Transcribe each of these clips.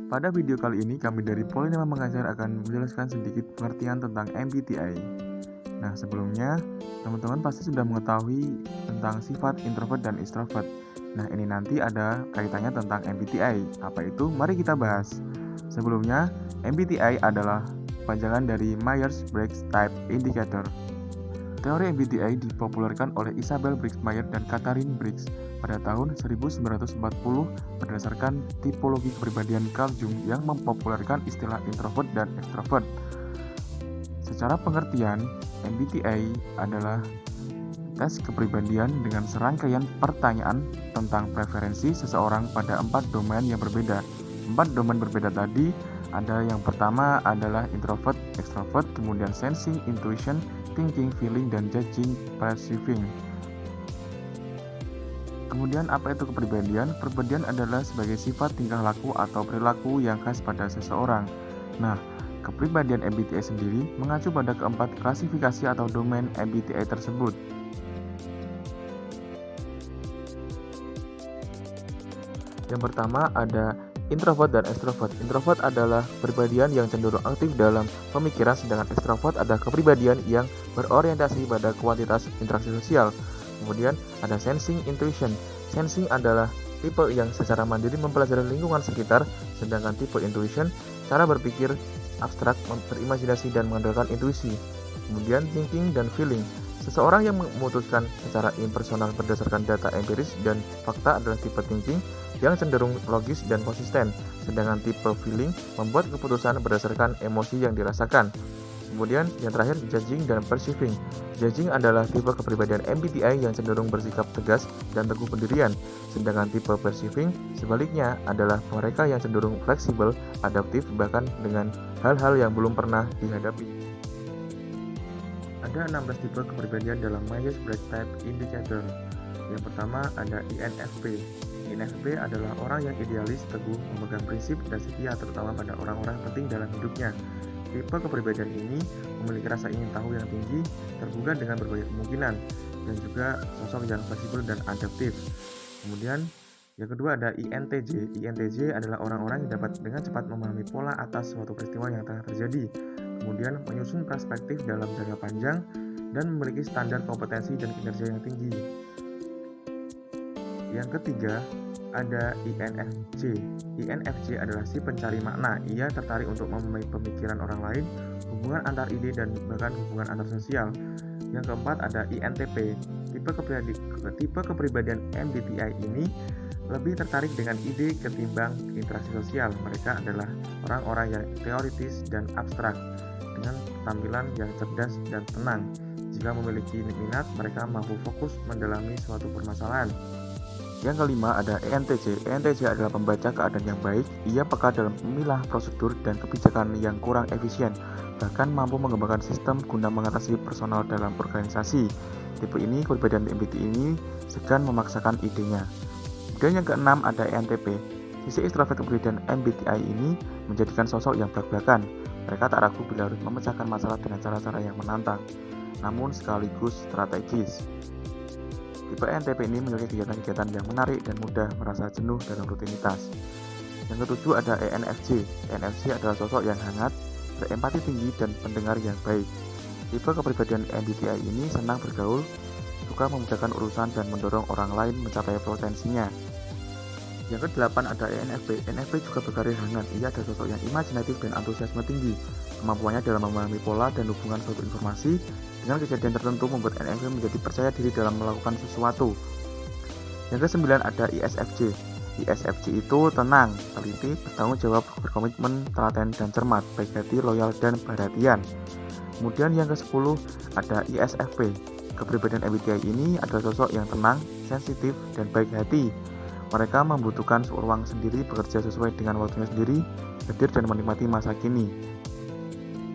Pada video kali ini kami dari Polinema Mengajar akan menjelaskan sedikit pengertian tentang MBTI. Nah, sebelumnya teman-teman pasti sudah mengetahui tentang sifat introvert dan extrovert. Nah, ini nanti ada kaitannya tentang MBTI. Apa itu? Mari kita bahas. Sebelumnya, MBTI adalah panjangan dari Myers-Briggs Type Indicator. Teori MBTI dipopulerkan oleh Isabel Briggs Myers dan Catherine Briggs pada tahun 1940 berdasarkan tipologi kepribadian Carl Jung yang mempopulerkan istilah introvert dan extrovert. Secara pengertian, MBTI adalah tes kepribadian dengan serangkaian pertanyaan tentang preferensi seseorang pada 4 domain yang berbeda. 4 domain berbeda tadi ada yang pertama adalah introvert, extrovert, kemudian sensing, intuition, thinking, feeling, dan judging, perceiving. Kemudian apa itu kepribadian? Kepribadian adalah sebagai sifat tingkah laku atau perilaku yang khas pada seseorang. Nah, kepribadian MBTI sendiri mengacu pada keempat klasifikasi atau domain MBTI tersebut. Yang pertama ada introvert dan extrovert. Introvert adalah kepribadian yang cenderung aktif dalam pemikiran, sedangkan extrovert adalah kepribadian yang berorientasi pada kuantitas interaksi sosial. Kemudian ada sensing, intuition. Sensing adalah tipe yang secara mandiri mempelajari lingkungan sekitar, sedangkan tipe intuition cara berpikir abstrak, berimajinasi dan mengandalkan intuisi. Kemudian thinking dan feeling. Seseorang yang memutuskan secara impersonal berdasarkan data empiris dan fakta adalah tipe thinking yang cenderung logis dan konsisten, sedangkan tipe feeling membuat keputusan berdasarkan emosi yang dirasakan. Kemudian yang terakhir judging dan perceiving. Judging adalah tipe kepribadian MBTI yang cenderung bersikap tegas dan teguh pendirian, sedangkan tipe perceiving sebaliknya adalah mereka yang cenderung fleksibel, adaptif, bahkan dengan hal-hal yang belum pernah dihadapi. Ada 16 tipe kepribadian dalam Myers-Briggs Type Indicator. Yang pertama ada INFP. INFP adalah orang yang idealis, teguh, memegang prinsip, dan setia terutama pada orang-orang penting dalam hidupnya. Tipe kepribadian ini memiliki rasa ingin tahu yang tinggi, terbuka dengan berbagai kemungkinan, dan juga sosok yang fleksibel dan adaptif. Kemudian yang kedua ada INTJ. INTJ adalah orang-orang yang dapat dengan cepat memahami pola atas suatu peristiwa yang telah terjadi, kemudian menyusun perspektif dalam jangka panjang, dan memiliki standar kompetensi dan kinerja yang tinggi. Yang ketiga ada INFJ. INFJ adalah si pencari makna. Ia tertarik untuk memahami pemikiran orang lain, hubungan antar ide, dan bahkan hubungan antar sosial. Yang keempat ada INTP. Tipe kepribadian MBTI ini lebih tertarik dengan ide ketimbang interaksi sosial. Mereka adalah orang-orang yang teoritis dan abstrak dengan tampilan yang cerdas dan tenang. Jika memiliki minat, mereka mampu fokus mendalami suatu permasalahan. Yang kelima ada ENTJ. ENTJ adalah pembaca keadaan yang baik. Ia peka dalam memilah prosedur dan kebijakan yang kurang efisien, bahkan mampu mengembangkan sistem guna mengatasi personal dalam organisasi. Tipe ini, kepribadian MBTI ini segan memaksakan idenya. Kemudian yang keenam ada ENTP. Sisi ekstrovert kepribadian MBTI ini menjadikan sosok yang belak-belakan. Mereka tak ragu bila harus memecahkan masalah dengan cara-cara yang menantang, namun sekaligus strategis. Tipe ENTP ini memiliki kegiatan-kegiatan yang menarik dan mudah merasa jenuh dalam rutinitas. Yang ketujuh ada ENFJ. ENFJ adalah sosok yang hangat, berempati tinggi, dan pendengar yang baik. Tipe kepribadian MBTI ini senang bergaul, suka memudahkan urusan, dan mendorong orang lain mencapai potensinya. Yang kedelapan ada ENFP. ENFP juga berkarir hangat. Ia adalah sosok yang imajinatif dan antusiasme tinggi. Kemampuannya dalam memahami pola dan hubungan suatu informasi dengan kejadian tertentu membuat ENFP menjadi percaya diri dalam melakukan sesuatu. Yang kesembilan ada ISFJ. ISFJ itu tenang, teliti, bertanggung jawab, berkomitmen, telaten, dan cermat, baik hati, loyal, dan perhatian. Kemudian yang ke-10 ada ISFP. Kepribadian MBTI ini adalah sosok yang tenang, sensitif, dan baik hati. Mereka membutuhkan ruang sendiri, bekerja sesuai dengan waktunya sendiri, hadir dan menikmati masa kini.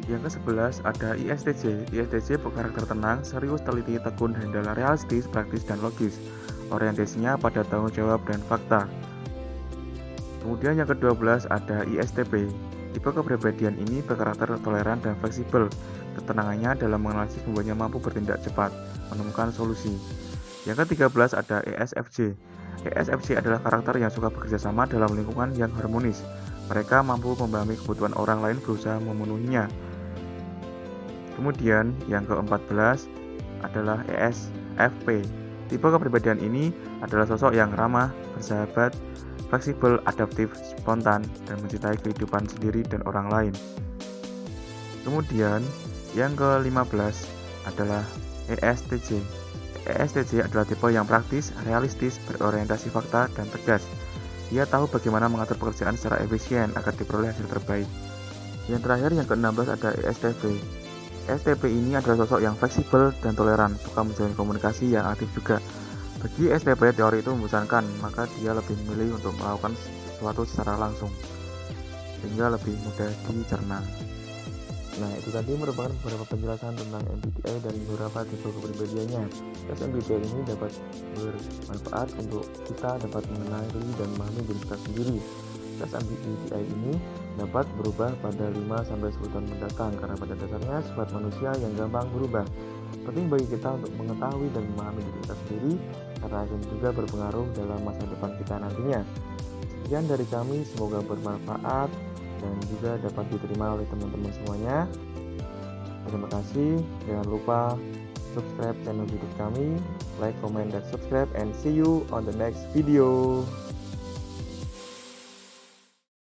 Yang ke-11 ada ISTJ. ISTJ berkarakter tenang, serius, teliti, tekun, handal, realistis, praktis, dan logis. Orientasinya pada tanggung jawab dan fakta. Kemudian yang ke-12 ada ISTP. Tipe kepribadian ini berkarakter toleran dan fleksibel. Ketenangannya dalam menganalisis membuatnya mampu bertindak cepat, menemukan solusi. Yang ke-13 ada ESFJ. ESFJ adalah karakter yang suka bekerja sama dalam lingkungan yang harmonis. Mereka mampu memahami kebutuhan orang lain berusaha memenuhinya. Kemudian yang ke-14 adalah ESFP. Tipe kepribadian ini adalah sosok yang ramah, bersahabat, fleksibel, adaptif, spontan, dan mencintai kehidupan sendiri dan orang lain. Kemudian yang ke-15 adalah ESTJ. ESTJ adalah tipe yang praktis, realistis, berorientasi fakta, dan tegas. Ia tahu bagaimana mengatur pekerjaan secara efisien agar diperoleh hasil terbaik. Yang terakhir yang ke-16 ada ESTP. ESTP ini adalah sosok yang fleksibel dan toleran, suka menjalin komunikasi yang aktif juga. Bagi ESTP, teori itu membosankan, maka dia lebih memilih untuk melakukan sesuatu secara langsung, sehingga lebih mudah dicerna. Nah, itu tadi merupakan beberapa penjelasan tentang MBTI dan beberapa tipe kepribadiannya. Tes MBTI ini dapat bermanfaat untuk kita dapat mengenali dan memahami diri kita sendiri. Tes MBTI ini dapat berubah pada 5-10 tahun mendatang karena pada dasarnya sifat manusia yang gampang berubah. Penting bagi kita untuk mengetahui dan memahami diri kita sendiri karena akan juga berpengaruh dalam masa depan kita nantinya. Sekian dari kami, semoga bermanfaat dan juga dapat diterima oleh teman-teman semuanya. Terima kasih. Jangan lupa subscribe channel YouTube kami, like, comment, dan subscribe, and see you on the next video.